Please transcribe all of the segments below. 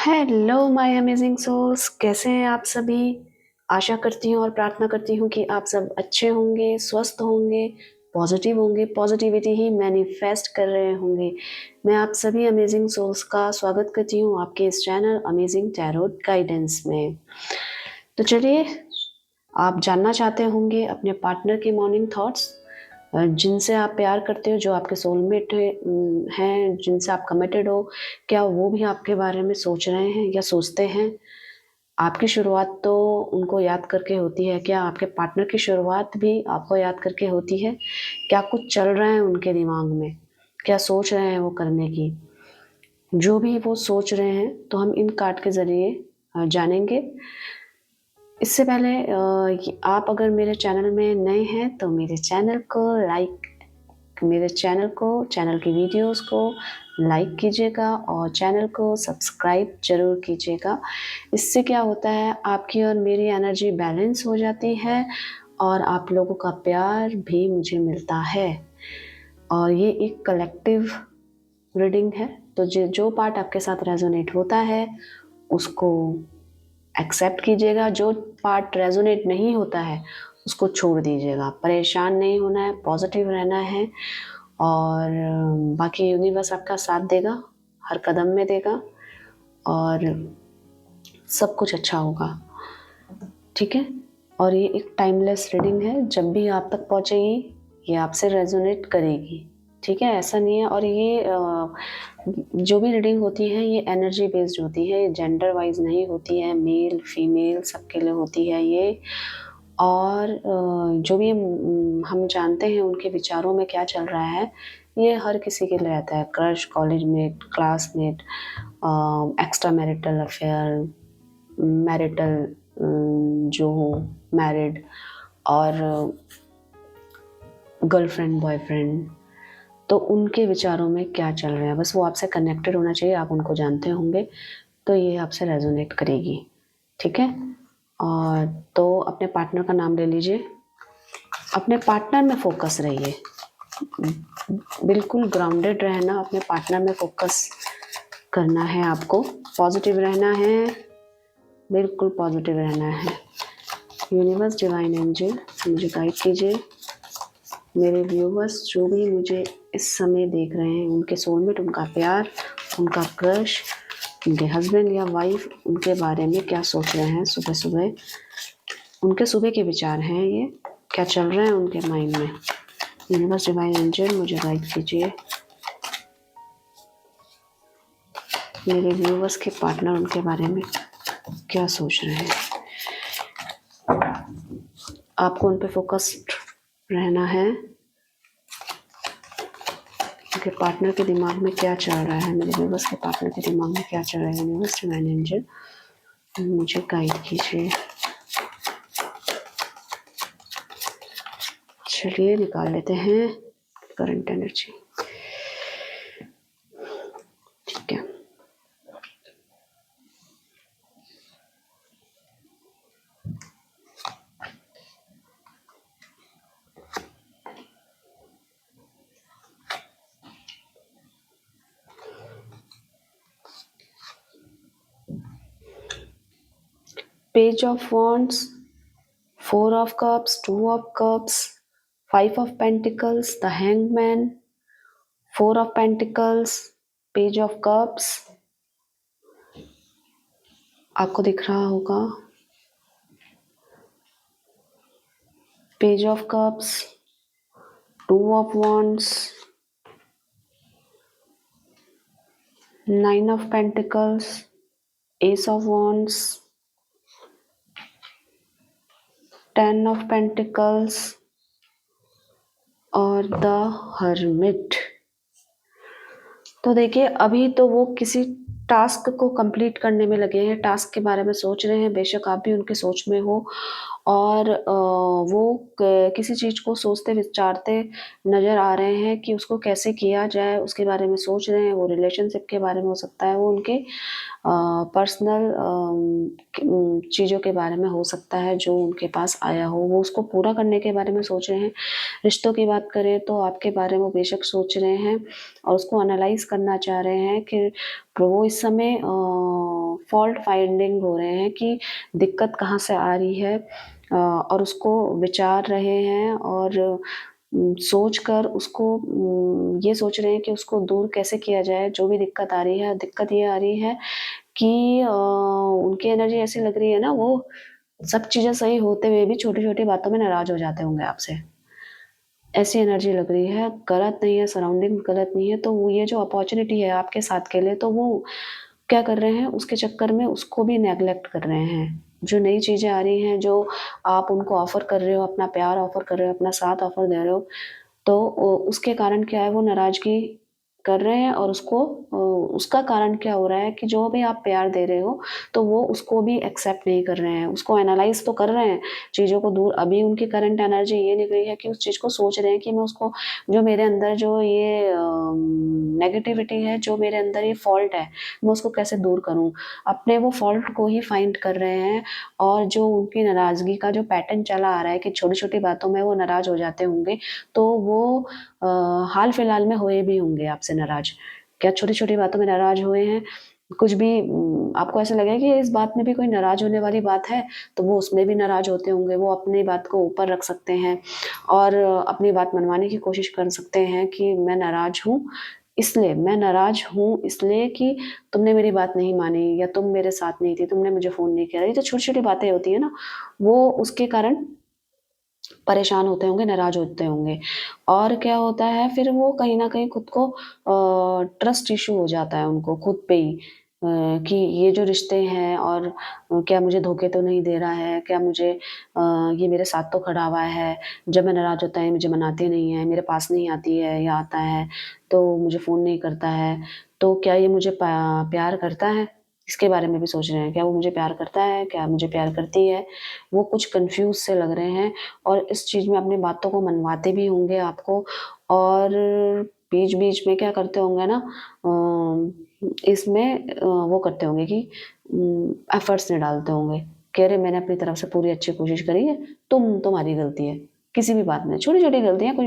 Hello my amazing souls, कैसे हैं आप सभी। आशा करती हूँ और प्रार्थना करती हूँ कि आप सब अच्छे होंगे, स्वस्थ होंगे, पॉजिटिव होंगे, पॉजिटिविटी ही मैनिफेस्ट कर रहे होंगे। मैं आप सभी अमेजिंग सोल्स का स्वागत करती हूँ आपके इस चैनल अमेजिंग टैरोट गाइडेंस में। तो चलिए, आप जानना चाहते होंगे अपने पार्टनर के मॉर्निंग थॉट्स, जिनसे आप प्यार करते हो, जो आपके सोलमेट हैं, जिनसे आप कमिटेड हो, क्या वो भी आपके बारे में सोच रहे हैं या सोचते हैं। आपकी शुरुआत तो उनको याद करके होती है, क्या आपके पार्टनर की शुरुआत भी आपको याद करके होती है। क्या कुछ चल रहा है उनके दिमाग में, क्या सोच रहे हैं वो करने की। जो भी वो सोच रहे हैं तो हम इन कार्ड के ज़रिए जानेंगे। इससे पहले आप अगर मेरे चैनल में नए हैं तो मेरे चैनल की वीडियोस को लाइक कीजिएगा और चैनल को सब्सक्राइब जरूर कीजिएगा। इससे क्या होता है, आपकी और मेरी एनर्जी बैलेंस हो जाती है और आप लोगों का प्यार भी मुझे मिलता है। और ये एक कलेक्टिव रीडिंग है, तो जो पार्ट आपके साथ रेजोनेट होता है उसको एक्सेप्ट कीजिएगा, जो पार्ट रेजोनेट नहीं होता है उसको छोड़ दीजिएगा। परेशान नहीं होना है, पॉजिटिव रहना है और बाकी यूनिवर्स आपका साथ देगा, हर कदम में देगा और सब कुछ अच्छा होगा। ठीक है। और ये एक टाइमलेस रीडिंग है, जब भी आप तक पहुंचेगी ये आपसे रेजोनेट करेगी। ठीक है, ऐसा नहीं है। और ये जो भी रीडिंग होती है ये एनर्जी बेस्ड होती है, ये जेंडर वाइज नहीं होती है, मेल फीमेल सबके लिए होती है ये। और जो भी हम जानते हैं उनके विचारों में क्या चल रहा है, ये हर किसी के लिए रहता है। Crush, college met, classmate, extra marital affair, marital जो हो, मैरिड, और गर्लफ्रेंड बॉयफ्रेंड, तो उनके विचारों में क्या चल रहा है, बस वो आपसे कनेक्टेड होना चाहिए, आप उनको जानते होंगे तो ये आपसे रेजोनेट करेगी। ठीक है। और तो अपने पार्टनर का नाम ले लीजिए, अपने पार्टनर में फोकस रहिए, बिल्कुल ग्राउंडेड रहना, अपने पार्टनर में फोकस करना है आपको, पॉजिटिव रहना है, बिल्कुल पॉजिटिव रहना है। यूनिवर्स, डिवाइन एंजल मुझे गाइड कीजिए। मेरे व्यूवर्स जो भी मुझे इस समय देख रहे हैं, उनके सोलमेट, उनका प्यार, उनका क्रश, उनके हस्बैंड या वाइफ, उनके बारे में क्या सोच रहे हैं सुबह सुबह, उनके सुबह के विचार हैं, ये क्या चल रहा है उनके माइंड में। यूनिवर्स, डिवाइन एंजल मुझे गाइड कीजिए। मेरे व्यूवर्स के पार्टनर उनके बारे में क्या सोच रहे हैं। आपको उन पे फोकस्ड रहना है। उनके पार्टनर के दिमाग में क्या चल रहा है, मेरे व्यूवर्स के पार्टनर के दिमाग में क्या चल रहा है। यूनिवर्स, डिवाइन एंजल मुझे गाइड कीजिए। चलिए निकाल लेते हैं करंट एनर्जी। ठीक है। Page of wands, 4 of cups, 2 of cups, 5 of pentacles, the hangman, 4 of pentacles, page of cups आपको दिख रहा होगा, page of cups, 2 of wands, 9 of pentacles, ace of wands, 10 of pentacles और द हर्मिट। तो देखिए, अभी तो वो किसी टास्क को कंप्लीट करने में लगे हैं, टास्क के बारे में सोच रहे हैं, बेशक आप भी उनके सोच में हो, और वो किसी चीज़ को सोचते विचारते नज़र आ रहे हैं कि उसको कैसे किया जाए, उसके बारे में सोच रहे हैं। वो रिलेशनशिप के बारे में हो सकता है, वो उनके पर्सनल चीज़ों के बारे में हो सकता है जो उनके पास आया हो, वो उसको पूरा करने के बारे में सोच रहे हैं। रिश्तों की बात करें तो आपके बारे में वो बेशक सोच रहे हैं और उसको एनालाइज करना चाह रहे हैं कि वो इस समय फॉल्ट फाइंडिंग हो रहे हैं कि दिक्कत कहाँ से आ रही है, और उसको विचार रहे हैं और सोच कर उसको ये सोच रहे हैं कि उसको दूर कैसे किया जाए। जो भी दिक्कत आ रही है, दिक्कत ये आ रही है कि उनकी एनर्जी ऐसी लग रही है ना, वो सब चीज़ें सही होते हुए भी छोटी-छोटी बातों में नाराज़ हो जाते होंगे आपसे। ऐसी एनर्जी लग रही है, गलत नहीं है, सराउंडिंग गलत नहीं है, तो वो ये जो अपॉर्च्युनिटी है आपके साथ के लिए, तो वो क्या कर रहे हैं, उसके चक्कर में उसको भी नेग्लेक्ट कर रहे हैं। जो नई चीज़ें आ रही हैं, जो आप उनको ऑफ़र कर रहे हो, अपना प्यार ऑफ़र कर रहे हो, अपना साथ ऑफ़र दे रहे हो, तो उसके कारण क्या है, वो नाराज़गी कर रहे हैं, और उसका कारण क्या हो रहा है कि जो भी आप प्यार दे रहे हो, तो वो उसको भी एक्सेप्ट नहीं कर रहे हैं। उसको एनालाइज़ तो कर रहे हैं, चीज़ों को दूर, अभी उनकी करंट एनर्जी ये निकली है कि उस चीज़ को सोच रहे हैं कि मैं उसको, जो मेरे अंदर जो ये नेगेटिविटी है, जो मेरे अंदर ये फ़ॉल्ट है, मैं उसको कैसे दूर करूँ? अपने वो फ़ॉल्ट को ही फाइंड कर रहे हैं, और जो उनकी नाराज़गी का जो पैटर्न चला आ रहा है कि छोटी-छोटी बातों में वो नाराज़ हो जाते होंगे, तो वो हाल-फिलहाल में हुए भी होंगे आपसे नाराज़। क्या छोटी-छोटी बातों में नाराज़ हुए हैं? कुछ भी आपको ऐसा लगेगा कि इस बात में भी कोई नाराज़ होने वाली बात है, तो वो उसमें भी नाराज़ होते होंगे। वो अपनी बात को ऊपर रख सकते हैं और अपनी बात मनवाने की कोशिश कर सकते हैं कि मैं नाराज़ हूँ इसलिए कि तुमने मेरी बात नहीं मानी, या तुम मेरे साथ नहीं थी, तुमने मुझे फ़ोन नहीं किया। ये जो छोटी-छोटी बातें होती हैं ना, वो उसके कारण परेशान होते होंगे, नाराज़ होते होंगे। और क्या होता है, फिर वो कहीं न कहीं खुद को ट्रस्ट इश्यू हो जाता है उनको खुद पे ही, कि ये जो रिश्ते हैं, और क्या मुझे धोखे तो नहीं दे रहा है? क्या ये मेरे साथ तो खड़ा हुआ है, जब मैं नाराज़ होता है मुझे मनाती नहीं है, मेरे पास नहीं आती है, या आता है तो मुझे फ़ोन नहीं करता है, तो क्या ये मुझे प्यार करता है? इसके बारे में भी सोच रहे हैं, क्या वो मुझे प्यार करता है? क्या मुझे प्यार करती है? वो कुछ कन्फ्यूज़ से लग रहे हैं, और इस चीज़ में अपनी बातों को मनवाते भी होंगे आपको, और बीच-बीच में क्या करते होंगे ना, वो करते होंगे कि एफ़र्ट्स नहीं डालते होंगे कि अरे मैंने अपनी तरफ से पूरी अच्छी कोशिश करी है, तुम्हारी गलती है। किसी भी बात में छोटी-छोटी गलतियाँ, कोई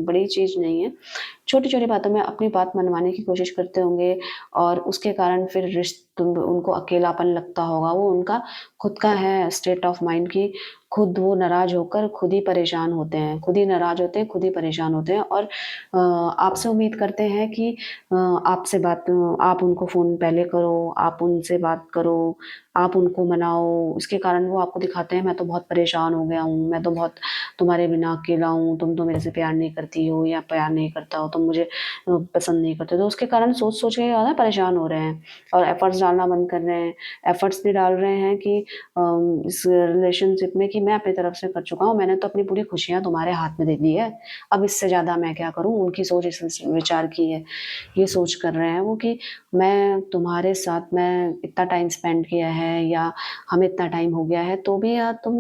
बड़ी चीज़ नहीं है। छोटी-छोटी बातों में अपनी बात मनवाने की कोशिश करते होंगे, और उसके कारण फिर उनको अकेलापन लगता होगा। वो उनका खुद का है स्टेट ऑफ माइंड कि खुद वो नाराज़ होकर खुद ही परेशान होते हैं, खुद ही नाराज़ होते हैं, खुद ही परेशान होते हैं, और आपसे उम्मीद करते हैं कि आप उनको फ़ोन पहले करो, आप उनसे बात करो, आप उनको मनाओ। इसके कारण वो आपको दिखाते हैं, मैं तो बहुत परेशान हो गया हूँ, मैं तो बहुत तुम्हारे बिना अकेला हूँ, तुम तो मेरे से प्यार नहीं करती हो, या प्यार नहीं करता हो, तुम मुझे पसंद नहीं करते। तो उसके कारण सोच-सोच के ज़्यादा परेशान हो रहे हैं, और एफ़र्ट्स डालना बंद कर रहे हैं। एफ़र्ट्स भी डाल रहे हैं कि इस रिलेशनशिप में कि मैं अपनी तरफ से कर चुका हूँ, मैंने तो अपनी पूरी खुशियाँ तुम्हारे हाथ में दे दी है, अब इससे ज़्यादा मैं क्या करूँ? उनकी सोच इस विचार की है। ये सोच कर रहे हैं वो कि मैं तुम्हारे साथ मैं इतना टाइम स्पेंड किया है, या हमें इतना टाइम हो गया है, तो भी तुम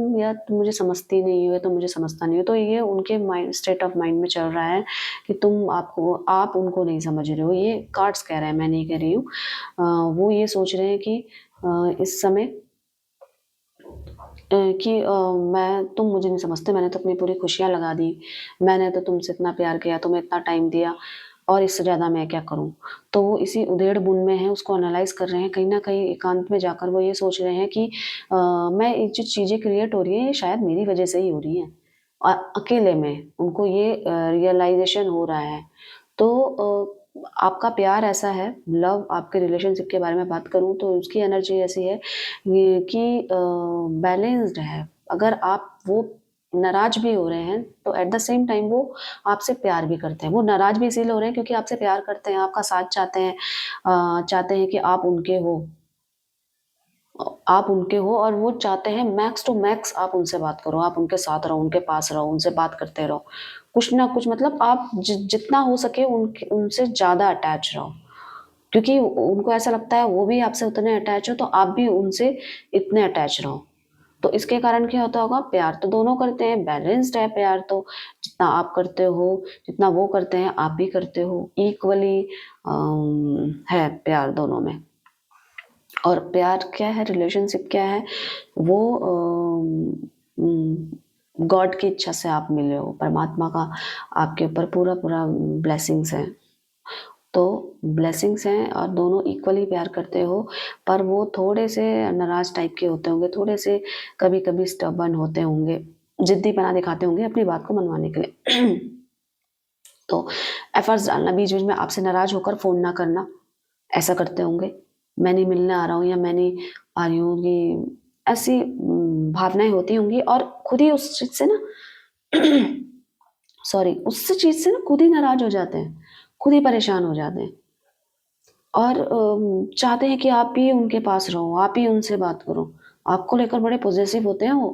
मुझे समझती नहीं हो, या तुम मुझे समझता नहीं हो। तो ये उनके स्टेट ऑफ माइंड में चल रहा है कि आप उनको नहीं समझ रहे हो। ये कार्ड्स कह रहे हैं, मैं नहीं कह रही हूँ। वो ये सोच रहे हैं कि इस समय तुम मुझे नहीं समझते, मैंने तो अपनी पूरी खुशियाँ लगा दी, मैंने तो तुमसे इतना प्यार किया, तुम्हें इतना टाइम दिया, और इससे ज़्यादा मैं क्या करूँ? तो वो इसी उधेड़-बुन में हैं, उसको एनालाइज़ कर रहे हैं, कहीं न कहीं एकांत में जाकर वो ये सोच रहे हैं कि ये जो चीज़ें क्रिएट हो रही हैं, ये शायद मेरी वज़ह से ही हो रही हैं। अकेले में उनको ये रियलाइज़ेशन हो रहा है। तो आपका प्यार ऐसा है, लव आपके रिलेशनशिप के बारे में बात करूँ तो उसकी एनर्जी ऐसी है ये कि बैलेंस्ड है। अगर आप वो नाराज़ भी हो रहे हैं, तो एट द सेम टाइम वो आपसे प्यार भी करते हैं। वो नाराज़ भी इसीलिए हो रहे हैं क्योंकि आपसे प्यार करते हैं, आपका साथ चाहते हैं, चाहते हैं कि आप उनके हो, और वो चाहते हैं मैक्स टू मैक्स आप उनसे बात करो, आप उनके साथ रहो, उनके पास रहो, उनसे बात करते रहो। कुछ ना कुछ मतलब आप जितना हो सके उनसे ज़्यादा अटैच रहो। क्योंकि उनको ऐसा लगता है वो भी आपसे उतने अटैच हो, तो आप भी उनसे इतने अटैच रहो। तो इसके कारण क्या होता होगा, प्यार तो दोनों करते हैं, बैलेंस्ड है प्यार तो। जितना आप करते हो, जितना वो करते हैं, आप भी करते हो। इक्वली है प्यार दोनों में। और प्यार क्या है, रिलेशनशिप क्या है, वो गॉड की इच्छा से आप मिले हो, परमात्मा का आपके ऊपर पूरा-पूरा ब्लेसिंग्स है। तो ब्लेसिंग्स हैं और दोनों इक्वली प्यार करते हो, पर वो थोड़े से नाराज़ टाइप के होते होंगे, थोड़े से कभी-कभी स्टबर्न होते होंगे, ज़िद्दीपना दिखाते होंगे अपनी बात को मनवाने के लिए। तो एफर्ट्स डालना, बीच-बीच में आपसे नाराज़ होकर फ़ोन ना करना, ऐसा करते होंगे। मैं नहीं मिलने आ रहा हूँ या मैं नहीं आ रही हूँ, ये ऐसी भावनाएँ होती होंगी और खुद ही उस चीज़ से ना सॉरी, उस चीज़ से ना खुद ही नाराज़ हो जाते हैं, खुद ही परेशान हो जाते हैं और चाहते हैं कि आप ही उनके पास रहो, आप ही उनसे बात करो। आपको लेकर बड़े पॉसेसिव होते हैं वो,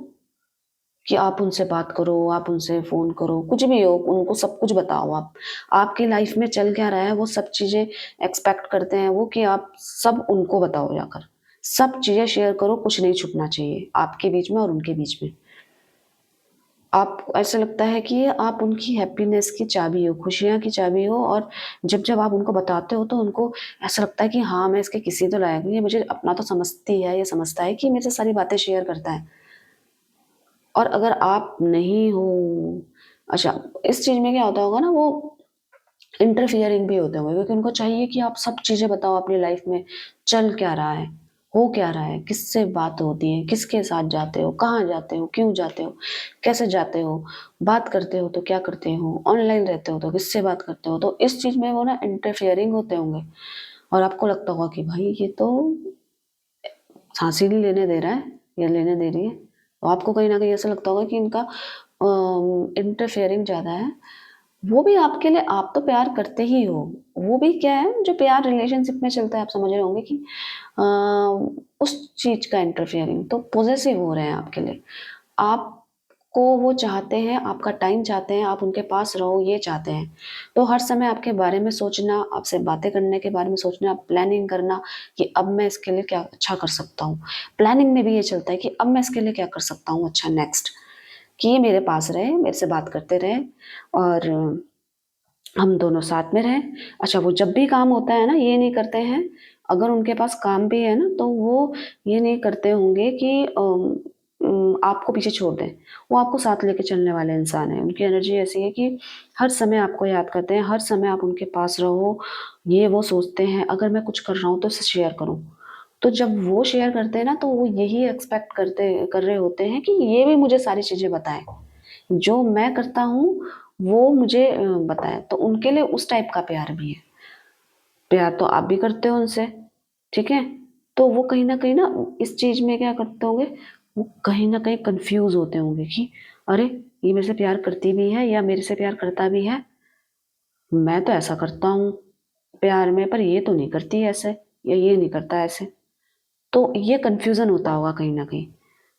कि आप उनसे बात करो, आप उनसे फ़ोन करो, कुछ भी हो, उनको सब कुछ बताओ आप। आपकी लाइफ़ में चल क्या रहा है, वो सब चीज़ें एक्सपेक्ट करते हैं वो कि आप सब उनको बताओ जाकर। सब चीज़ें शेयर करो, कुछ नहीं छुपना चाहिए आपके बीच में और उनके बीच में। आप ऐसा लगता है कि आप उनकी हैप्पीनेस की चाबी हो, खुशियाँ की चाबी हो और जब-जब आप उनको बताते हो तो उनको ऐसा लगता है कि हाँ, मैं इसके किसी तो लायक हूँ, ये मुझे अपना तो समझती है, ये समझता है कि मेरे से सारी बातें शेयर करता है। और अगर आप नहीं हो अच्छा, इस चीज़ में क्या होता होगा ना, वो इंटरफियरिंग भी होते होंगे क्योंकि उनको चाहिए कि आप सब चीज़ें बताओ अपनी लाइफ में, चल क्या रहा है, हो क्या रहा है, किससे बात होती है, किसके साथ जाते हो, कहाँ जाते हो, क्यों जाते हो, कैसे जाते हो, बात करते हो तो क्या करते हो, ऑनलाइन रहते हो तो किससे बात करते हो। तो इस चीज़ में वो ना इंटरफियरिंग होते होंगे और आपको लगता होगा कि भाई ये तो साँस ही नहीं लेने दे रहा है या लेने दे रही है। तो आपको कहीं न कहीं ऐसा लगता होगा कि इनका इंटरफेयरिंग ज़्यादा है। वो भी आपके लिए, आप तो प्यार करते ही हो। वो भी क्या है, जो प्यार रिलेशनशिप में चलता है, आप समझ रहे होंगे कि अ, उस चीज़ का इंटरफेयरिंग तो पॉसेसिव हो रहे हैं आपके लिए। आपको वो चाहते हैं, आपका टाइम चाहते हैं, आप उनके पास रहो ये चाहते हैं। तो हर समय आपके बारे में सोचना, आपसे बातें करने के बारे में सोचना, प्लानिंग करना कि अब मैं इसके लिए क्या अच्छा कर सकता हूँ। प्लानिंग में भी ये चलता है कि अब मैं इसके लिए क्या कर सकता हूँ अच्छा नेक्स्ट, कि ये मेरे पास रहे, मेरे से बात करते रहे और हम दोनों साथ में रहें। अच्छा, वो जब भी काम होता है ना, ये नहीं करते हैं, अगर उनके पास काम भी है ना, तो वो ये नहीं करते होंगे कि आपको पीछे छोड़ दें। वो आपको साथ लेके चलने वाले इंसान हैं। उनकी एनर्जी ऐसी है कि हर समय आपको याद करते हैं, हर समय आप उनके पास रहो, ये वो सोचते हैं, अगर मैं कुछ कर रहा हूँ, तो इसे शेयर करूँ। तो जब वो शेयर करते हैं ना, तो वो यही एक्सपेक्ट कर रहे होते हैं कि ये भी मुझे सारी चीज़ें बताएँ। जो मैं करता हूँ, वो मुझे बताएँ, तो उनके लिए उस टाइप का प्यार भी है। प्यार तो आप भी करते हो उनसे, ठीक है? तो वो कहीं न कहीं ना इस चीज़ में क्या करते होंगे, वो कहीं न कहीं कन्फ्यूज़ होते होंगे कि अरे! ये मेरे से प्यार करती भी है या मेरे से प्यार करता भी है? मैं तो ऐसा करता हूँ प्यार में, पर ये तो नहीं करती ऐसे या ये नहीं करता ऐसे। तो ये कन्फ्यूज़न होता होगा कहीं न कहीं।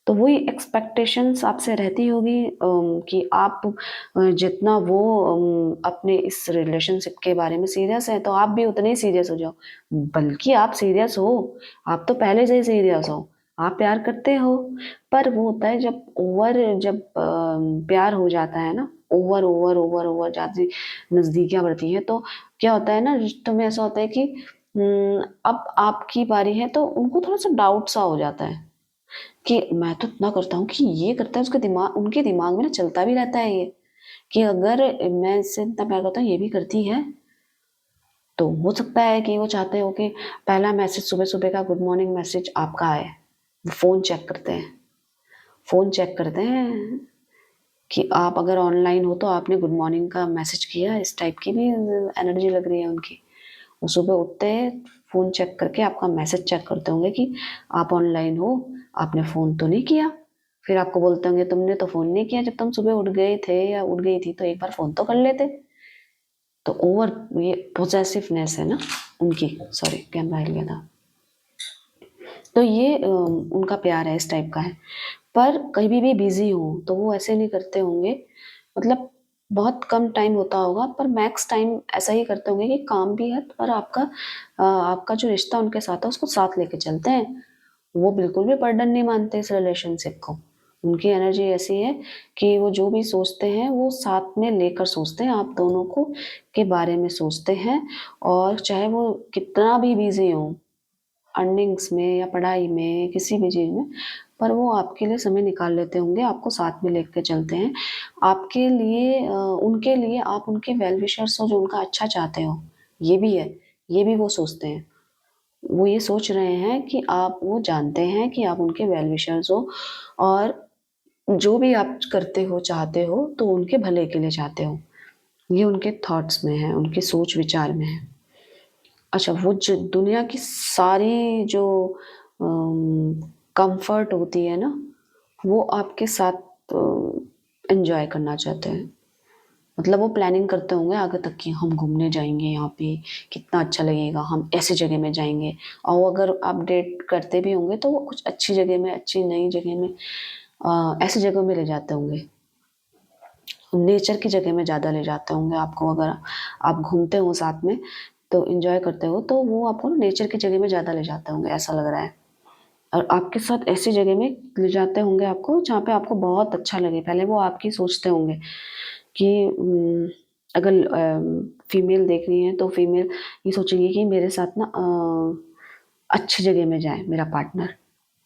तो वही एक्सपेक्टेशंस आपसे रहती होगी कि आप जितना वो अपने इस रिलेशनशिप के बारे में सीरियस हैं, तो आप भी उतने ही सीरियस हो जाओ। बल्कि आप सीरियस हो, आप तो पहले से ही सीरियस हो, आप प्यार करते हो। पर वो होता है जब प्यार हो जाता है ना, ओवर ज़्यादा नज़दीकियाँ बढ़ती हैं, तो क्या होता है ना, रिश्तों में ऐसा होता है कि अब आपकी बारी है, तो उनको थोड़ा-सा डाउट सा हो जाता है। कि मैं तो इतना करता हूँ कि ये करता है, उसके दिमाग उनके दिमाग में ना चलता भी रहता है ये, कि अगर मैं इससे इतना प्यार करता हूँ, ये भी करती है, तो हो सकता है कि वो चाहते हो कि पहला मैसेज सुबह-सुबह का गुड मॉर्निंग मैसेज आपका आए। वो फ़ोन चेक करते हैं, फ़ोन चेक करते हैं कि आप अगर ऑनलाइन हो तो आपने गुड मॉर्निंग का मैसेज किया, इस टाइप की भी एनर्जी लग रही है उनकी। वो सुबह उठते हैं, फ़ोन चेक करके आपका मैसेज चेक करते होंगे कि आप ऑनलाइन हो, आपने फ़ोन तो नहीं किया। फिर आपको बोलते होंगे तुमने तो फ़ोन नहीं किया, जब तुम सुबह उठ गए थे या उठ गई थी तो एक बार फ़ोन तो कर लेते। तो ओवर ये पॉसेसिवनेस है ना उनकी, सॉरी कैमरा हिल गया था। तो ये उनका प्यार है, इस टाइप का है। पर कभी भी बिज़ी हो तो वो ऐसे नहीं करते होंगे, मतलब बहुत कम टाइम होता होगा पर मैक्स टाइम ऐसा ही करते होंगे कि काम भी है पर आपका जो रिश्ता उनके साथ है उसको साथ लेके चलते हैं। वो बिल्कुल भी बर्डन नहीं मानते इस रिलेशनशिप को। उनकी एनर्जी ऐसी है कि वो जो भी सोचते हैं वो साथ में लेकर सोचते हैं, आप दोनों को के बारे में सोचते हैं और चाहे वो कितना भी बिज़ी हों, अर्निंग्स में या पढ़ाई में, किसी भी चीज़ में, पर वो आपके लिए समय निकाल लेते होंगे, आपको साथ में लेके चलते हैं। आपके लिए उनके लिए आप उनके वेल विशर्स हो जो उनका अच्छा चाहते हो, ये भी है, ये भी वो सोचते हैं। वो ये सोच रहे हैं कि आप, वो जानते हैं कि आप उनके वेल विशर्स हो और जो भी आप करते हो, चाहते हो, तो उनके भले के लिए चाहते हो। ये उनके थॉट्स में है, उनके सोच विचार में है। अच्छा, वो जो दुनिया की सारी जो कंफर्ट होती है ना, वो आपके साथ एंजॉय करना चाहते हैं। मतलब वो प्लानिंग करते होंगे आगे तक की, हम घूमने जाएंगे यहाँ पे, कितना अच्छा लगेगा, हम ऐसे जगह में जाएंगे। और वो अगर आप डेट करते भी होंगे तो वो कुछ अच्छी जगह में, अच्छी नई जगह में, ऐसी जगह में ले जाते होंगे, नेचर की जगह में ज़्यादा ले जाते होंगे आपको। अगर आप घूमते हो साथ में तो इंजॉय करते हो, तो वो आपको नेचर की जगह में ज़्यादा ले जाते होंगे, ऐसा लग रहा है। और आपके साथ ऐसी जगह में ले जाते होंगे आपको जहाँ पे आपको बहुत अच्छा लगे। पहले वो आपकी सोचते होंगे कि अगर फीमेल देख रही है तो फीमेल ये सोचेंगी कि मेरे साथ ना अच्छी जगह में जाए मेरा पार्टनर,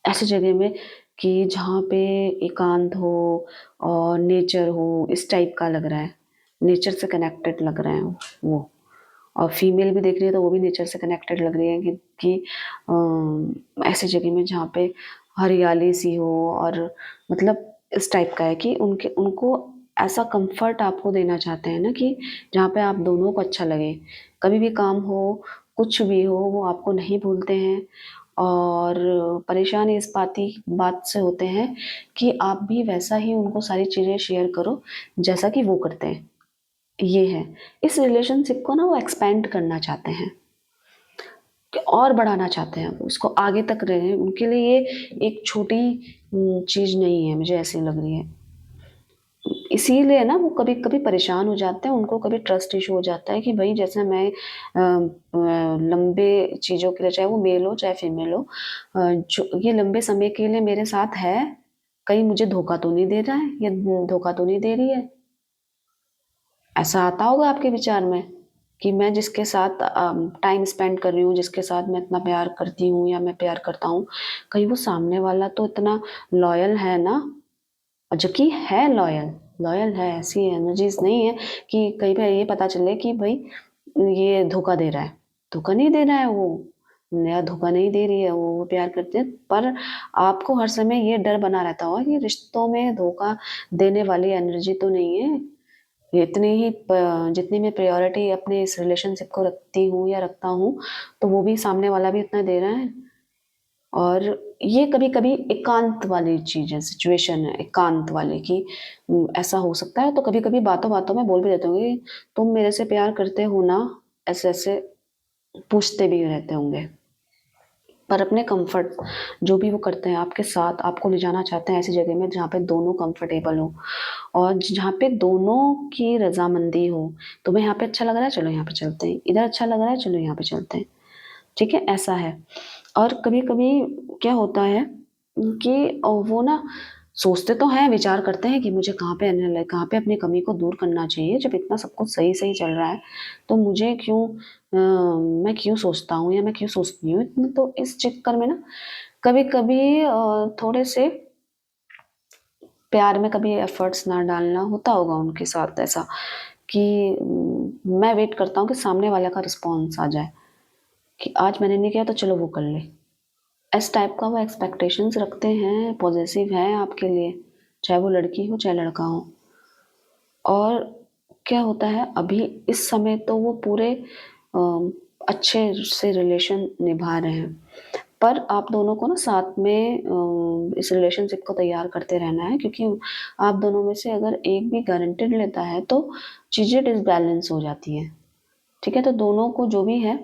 ऐसी जगह में कि जहाँ पे एकांत हो और नेचर हो, इस टाइप का लग रहा है, नेचर से कनेक्टेड लग रहे हैं वो। और फीमेल भी देख रही है तो वो भी नेचर से कनेक्टेड लग रही है कि ऐसी जगह में जहाँ पे हरियाली सी हो, और मतलब इस टाइप का है कि उनके उनको ऐसा कंफर्ट आपको देना चाहते हैं ना, कि जहाँ पे आप दोनों को अच्छा लगे। कभी भी काम हो, कुछ भी हो, वो आपको नहीं भूलते हैं। और परेशान इस बात से होते हैं कि आप भी वैसा ही उनको सारी चीज़ें शेयर करो जैसा कि वो करते हैं। ये है, इस रिलेशनशिप को ना वो एक्सपेंड करना चाहते हैं, कि और बढ़ाना चाहते हैं, उसको आगे तक रहे। उनके लिए ये एक छोटी चीज़ नहीं है, मुझे ऐसी लग रही है। इसीलिए ना वो कभी कभी परेशान हो जाते हैं, उनको कभी ट्रस्ट इशू हो जाता है कि भाई जैसे मैं लंबे चीज़ों के लिए, चाहे वो मेल हो चाहे फीमेल हो, जो ये लंबे समय के लिए मेरे साथ है, कहीं मुझे धोखा तो नहीं दे रहा है या धोखा तो नहीं दे रही है। ऐसा आता होगा आपके विचार में कि मैं जिसके साथ टाइम स्पेंड कर रही हूँ, जिसके साथ मैं इतना प्यार करती हूँ या मैं प्यार करता हूँ, कहीं वो सामने वाला तो इतना लॉयल है ना। और जबकि है लॉयल, लॉयल है, ऐसी एनर्जीज नहीं है कि कहीं पे ये पता चले कि भाई ये धोखा दे रहा है। धोखा नहीं दे रहा है वो, या धोखा नहीं दे रही है वो प्यार करते हैं। पर आपको हर समय ये डर बना रहता होगा कि रिश्तों में धोखा देने वाली एनर्जी तो नहीं है। इतनी ही जितनी मैं प्रायोरिटी अपने इस रिलेशनशिप को रखती हूँ या रखता हूँ, तो वो भी सामने वाला भी इतना दे रहा है। और ये कभी कभी एकांत वाली चीज़ है, सिचुएशन है एकांत वाले की। ऐसा हो सकता है, तो कभी कभी बातों बातों में बोल भी देते होंगे, तुम मेरे से प्यार करते हो ना, ऐसे ऐसे पूछते भी रहते होंगे। पर अपने कंफर्ट, जो भी वो करते हैं आपके साथ, आपको ले जाना चाहते हैं ऐसी जगह में जहाँ पे दोनों कंफर्टेबल हो और जहाँ पे दोनों की रजामंदी हो। तुम्हें यहाँ पे अच्छा लग रहा है, चलो यहाँ पे चलते हैं, इधर अच्छा लग रहा है, चलो यहाँ पे चलते हैं। ठीक है, ऐसा है। और कभी कभी क्या होता है कि वो ना सोचते तो हैं, विचार करते हैं कि मुझे कहाँ पे अपनी कमी को दूर करना चाहिए, जब इतना सब कुछ सही सही चल रहा है तो मुझे क्यों मैं क्यों सोचता हूँ या मैं क्यों सोचती हूँ इतना। तो इस चक्कर में ना कभी कभी थोड़े से प्यार में कभी एफर्ट्स ना डालना होता होगा उनके साथ ऐसा, कि मैं वेट करता हूँ कि सामने वाले का रिस्पॉन्स आ जाए, कि आज मैंने नहीं किया तो चलो वो कर ले। इस टाइप का वो एक्सपेक्टेशंस रखते हैं, पॉजेसिव है आपके लिए, चाहे वो लड़की हो चाहे लड़का हो। और क्या होता है अभी इस समय तो वो पूरे अच्छे से रिलेशन निभा रहे हैं। पर आप दोनों को ना साथ में इस रिलेशनशिप को तैयार करते रहना है, क्योंकि आप दोनों में से अगर एक भी गारंटेड लेता है तो चीज़ें डिसबैलेंस हो जाती हैं। ठीक है, तो दोनों को जो भी है,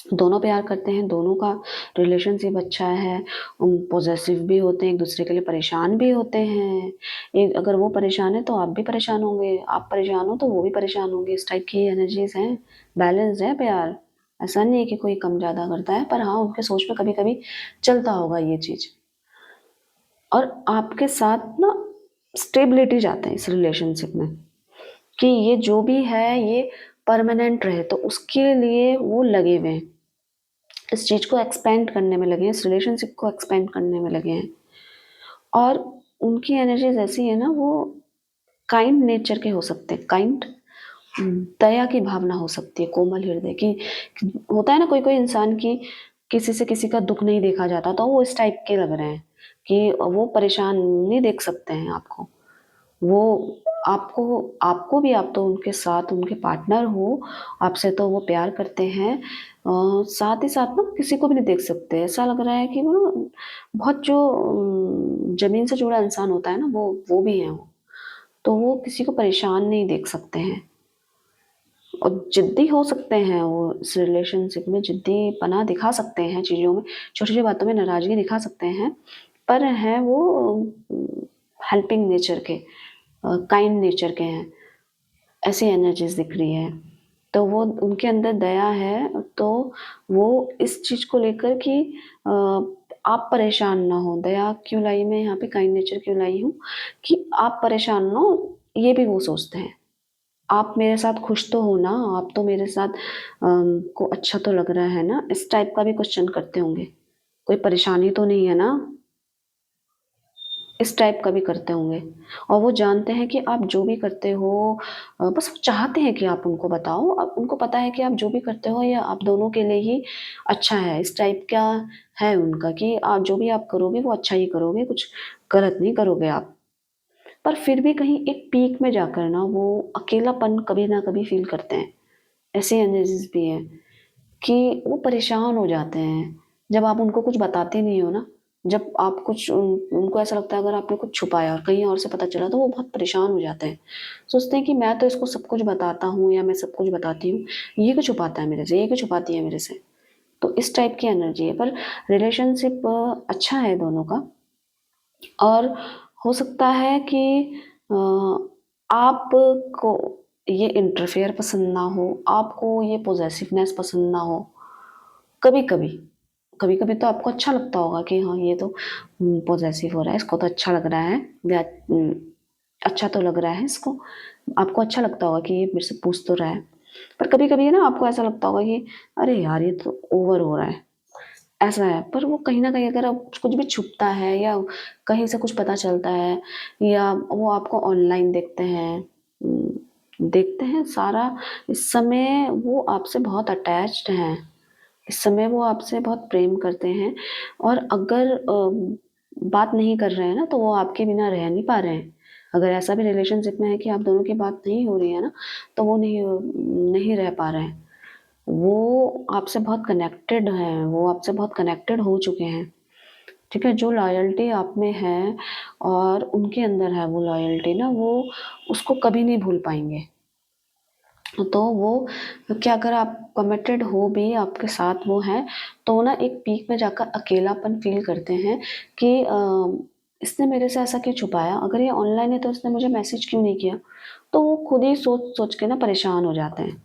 दोनों प्यार करते हैं, दोनों का रिलेशनशिप अच्छा है, पॉजेसिव भी होते हैं, एक दूसरे के लिए परेशान भी होते हैं। एक अगर वो परेशान है तो आप भी परेशान होंगे, आप परेशान हो तो वो भी परेशान होंगे, इस टाइप की एनर्जीज हैं। बैलेंस है प्यार, ऐसा नहीं है कि कोई कम ज़्यादा करता है, पर हाँ उनके सोच में कभी कभी चलता होगा ये चीज़। और आपके साथ ना स्टेबिलिटी चाहते हैं इस रिलेशनशिप में, कि ये जो भी है ये परमानेंट रहे, तो उसके लिए वो लगे हुए हैं, इस चीज़ को एक्सपेंड करने में लगे हैं, इस रिलेशनशिप को एक्सपेंड करने में लगे हैं। और उनकी एनर्जीज ऐसी है ना, वो काइंड नेचर के हो सकते हैं, काइंड दया की भावना हो सकती है, कोमल हृदय की। होता है ना कोई-कोई इंसान की किसी से किसी का दुःख नहीं देखा जाता, तो वो इस टाइप के लग रहे हैं कि वो परेशान नहीं देख सकते हैं आपको। वो आपको आपको भी, आप तो उनके साथ उनके पार्टनर हो, आपसे तो वो प्यार करते हैं। साथ ही साथ ना किसी को भी नहीं देख सकते। ऐसा लग रहा है कि वो ना बहुत जो ज़मीन से जुड़ा इंसान होता है ना, वो भी हैं वो। तो वो किसी को परेशान नहीं देख सकते हैं और ज़िद्दी हो सकते हैं वो, इस रिलेशनशिप में ज़िद्दीपना दिखा सकते हैं चीज़ों में, छोटी-छोटी बातों में नाराज़गी दिखा सकते हैं, पर हैं वो हेल्पिंग नेचर के, काइंड नेचर के हैं। ऐसी एनर्जीज़ दिख रही है। तो वो उनके अंदर दया है, तो वो इस चीज़ को लेकर कि अ, आप परेशान ना हों। दया क्यों लाई मैं यहाँ पे, काइंड नेचर क्यों लाई हूँ कि आप परेशान ना हो, ये भी वो सोचते हैं। आप मेरे साथ खुश तो हो ना, आप तो मेरे साथ को अच्छा तो लग रहा है ना, इस टाइप का भी क्वेश्चन करते होंगे। कोई परेशानी तो नहीं है ना? इस टाइप का भी करते होंगे और वो जानते हैं कि आप जो भी करते हो, बस वो चाहते हैं कि आप उनको बताओ। अब उनको पता है कि आप जो भी करते हो ये आप दोनों के लिए ही अच्छा है। इस टाइप का है उनका कि आप जो भी आप करोगे वो अच्छा ही करोगे, कुछ गलत नहीं करोगे आप। पर फिर भी कहीं एक पीक में जाकर ना वो अकेलापन कभी ना कभी फ़ील करते हैं। ऐसी एनर्जीज़ भी हैं कि वो परेशान हो जाते हैं, जब आप उनको कुछ बताते नहीं हो ना, जब आप कुछ उनको ऐसा लगता है अगर आपने कुछ छुपाया और कहीं और से पता चला तो वो बहुत परेशान हो जाते हैं। सोचते हैं कि मैं तो इसको सब कुछ बताता हूँ या मैं सब कुछ बताती हूँ, ये क्यों छुपाता है मेरे से, ये क्यों छुपाती है मेरे से? तो इस टाइप की एनर्जी है, पर रिलेशनशिप अच्छा है दोनों का और हो सकता है कि अ, आपको ये इंटरफेयर पसंद ना हो, आपको ये पॉसेसिवनेस पसंद ना हो। कभी-कभी, कभी-कभी तो आपको अच्छा लगता होगा कि हाँ, ये तो पॉसेसिव हो रहा है, इसको तो अच्छा लग रहा है या अच्छा तो लग रहा है इसको। आपको अच्छा लगता होगा कि ये मेरे से पूछ तो रहा है। पर कभी-कभी ना आपको ऐसा लगता होगा कि अरे यार! ये तो ओवर हो रहा है। ऐसा है, पर वो कहीं न कहीं अगर आप कुछ भी छुपता है या कहीं से कुछ पता चलता है या वो आपको ऑनलाइन देखते हैं सारा, इस समय वो आपसे बहुत अटैच्ड हैं। इस समय वो आपसे बहुत प्रेम करते हैं और अगर बात नहीं कर रहे हैं ना, तो वो आपके बिना रह नहीं पा रहे हैं। अगर ऐसा भी रिलेशनशिप में है कि आप दोनों की बात नहीं हो रही है ना, तो वो नहीं रह पा रहे हैं। वो आपसे बहुत कनेक्टेड हैं, वो आपसे बहुत कनेक्टेड हो चुके हैं, ठीक है? जो लॉयल्टी आप में है और उनके अंदर है वो लॉयल्टी ना, वो उसको कभी नहीं भूल पाएँगे। तो वो क्या, अगर आप कमिटेड हो भी, आपके साथ वो हैं, तो ना एक पीक में जाकर अकेलापन फ़ील करते हैं कि इसने मेरे से ऐसा क्यों छुपाया? अगर ये ऑनलाइन है तो इसने मुझे मैसेज क्यों नहीं किया? तो वो खुद ही सोच-सोच के ना परेशान हो जाते हैं।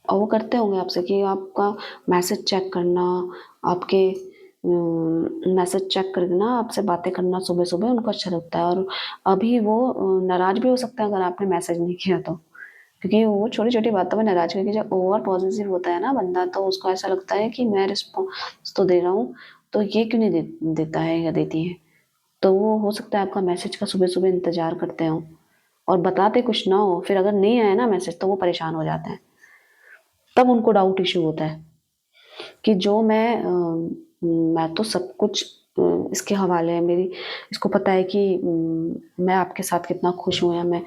और वो करते होंगे आपसे कि आपका मैसेज चेक करना, आपके मैसेज चेक करना, आपसे बातें करना सुबह-सुबह उनको अच्छा लगता है और अभी वो नाराज़ भी हो सकते हैं अगर आपने मैसेज नहीं किया तो। क्योंकि वो छोटी-छोटी बातों में नाराज़, क्योंकि जब ओवर पॉसेसिव होता है ना बंदा, तो उसको ऐसा लगता है कि मैं रिस्पॉन्स तो दे रहा हूँ, तो ये क्यों नहीं देता है या देती है। तो वो हो सकता है आपका मैसेज का सुबह-सुबह इंतज़ार करते हों और बताते कुछ ना हो, फिर अगर नहीं आया ना मैसेज तो वो परेशान हो जाते हैं। तब उनको डाउट इश्यू होता है कि जो मैं तो सब कुछ इसके हवाले है, मेरी इसको पता है कि मैं आपके साथ कितना खुश हूँ या मैं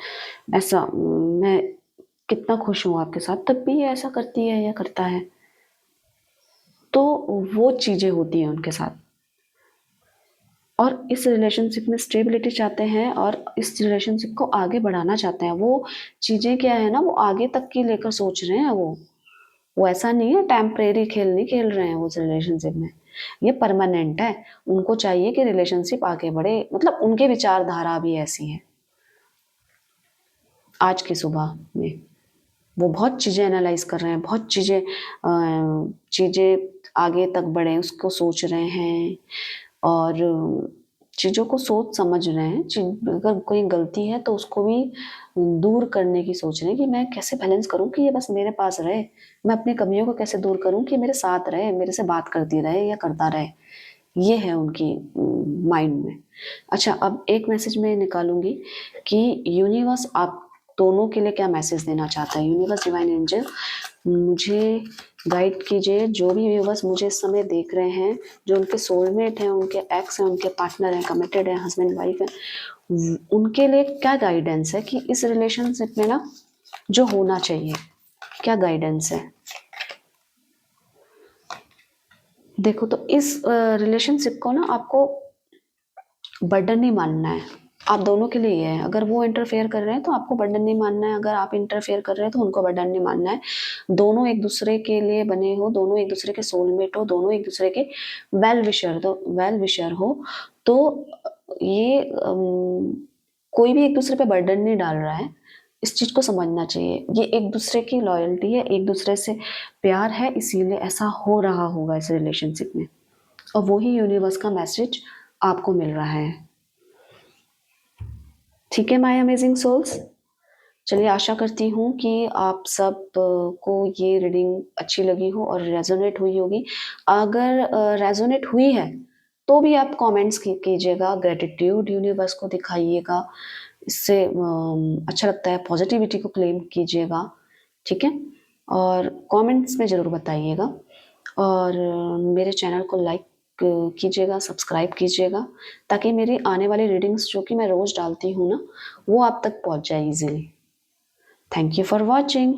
कितना खुश हूँ आपके साथ, तब भी ये ऐसा करती है या करता है। तो वो चीज़ें होती हैं उनके साथ और इस रिलेशनशिप में स्टेबिलिटी चाहते हैं और इस रिलेशनशिप को आगे बढ़ाना चाहते हैं। वो चीज़ें क्या है ना, वो आगे तक की लेकर सोच रहे हैं वो। वो ऐसा नहीं है, टेम्परेरी खेल नहीं खेल रहे हैं वो उस रिलेशनशिप में। ये परमानेंट है। उनको चाहिए कि रिलेशनशिप आगे बढ़े, मतलब उनकी विचारधारा भी ऐसी है, आज की सुबह में। वो बहुत चीज़ें एनालाइज़ कर रहे हैं, बहुत चीज़ें आगे तक बढ़ें उसको सोच रहे हैं और चीज़ों को सोच समझ रहे हैं। अगर कोई गलती है तो उसको भी दूर करने की सोच रहे हैं कि मैं कैसे बैलेंस करूँ कि ये बस मेरे पास रहे। मैं अपनी कमियों को कैसे दूर करूँ कि मेरे साथ रहे, मेरे से बात करती रहे या करता रहे। ये है उनकी माइंड में। अच्छा, अब एक मैसेज मैं निकालूँगी कि यूनिवर्स दोनों के लिए क्या मैसेज देना चाहता है यूनिवर्स, डिवाइन एंजल, मुझे गाइड कीजिए। जो भी व्यूवर्स मुझे इस समय देख रहे हैं, जो उनके सोलमेट हैं, उनके एक्स हैं, उनके पार्टनर हैं, कमिटेड हैं, हस्बैंड वाइफ हैं, उनके लिए क्या गाइडेंस है कि इस रिलेशनशिप में ना जो होना चाहिए, क्या गाइडेंस है। देखो तो इस रिलेशनशिप को ना आपको बर्डन नहीं मानना है, आप दोनों के लिए ये है। अगर वो इंटरफेयर कर रहे हैं तो आपको बर्डन नहीं मानना है, अगर आप इंटरफेयर कर रहे हैं तो उनको बर्डन नहीं मानना है। दोनों एक दूसरे के लिए बने हो, दोनों एक दूसरे के सोलमेट हो, दोनों एक दूसरे के वेल विशर हो, तो ये कोई भी एक दूसरे पे बर्डन नहीं डाल रहा है। इस चीज को समझना चाहिए, ये एक दूसरे की लॉयल्टी है, एक दूसरे से प्यार है, इसीलिए ऐसा हो रहा होगा इस रिलेशनशिप में, और वही यूनिवर्स का मैसेज आपको मिल रहा है। ठीक है माय अमेजिंग सोल्स, चलिए आशा करती हूँ कि आप सब को ये रीडिंग अच्छी लगी हो और रेजोनेट हुई होगी। अगर रेजोनेट हुई है तो भी आप कमेंट्स कीजिएगा, ग्रेटिट्यूड यूनिवर्स को दिखाइएगा, इससे अच्छा लगता है, पॉजिटिविटी को क्लेम कीजिएगा, ठीक है, और कमेंट्स में ज़रूर बताइएगा, और मेरे चैनल को लाइक कीजिएगा, सब्सक्राइब कीजिएगा, ताकि मेरी आने वाली रीडिंग्स जो कि मैं रोज़ डालती हूँ ना, वो आप तक पहुँच जाए easily. Thank you for watching.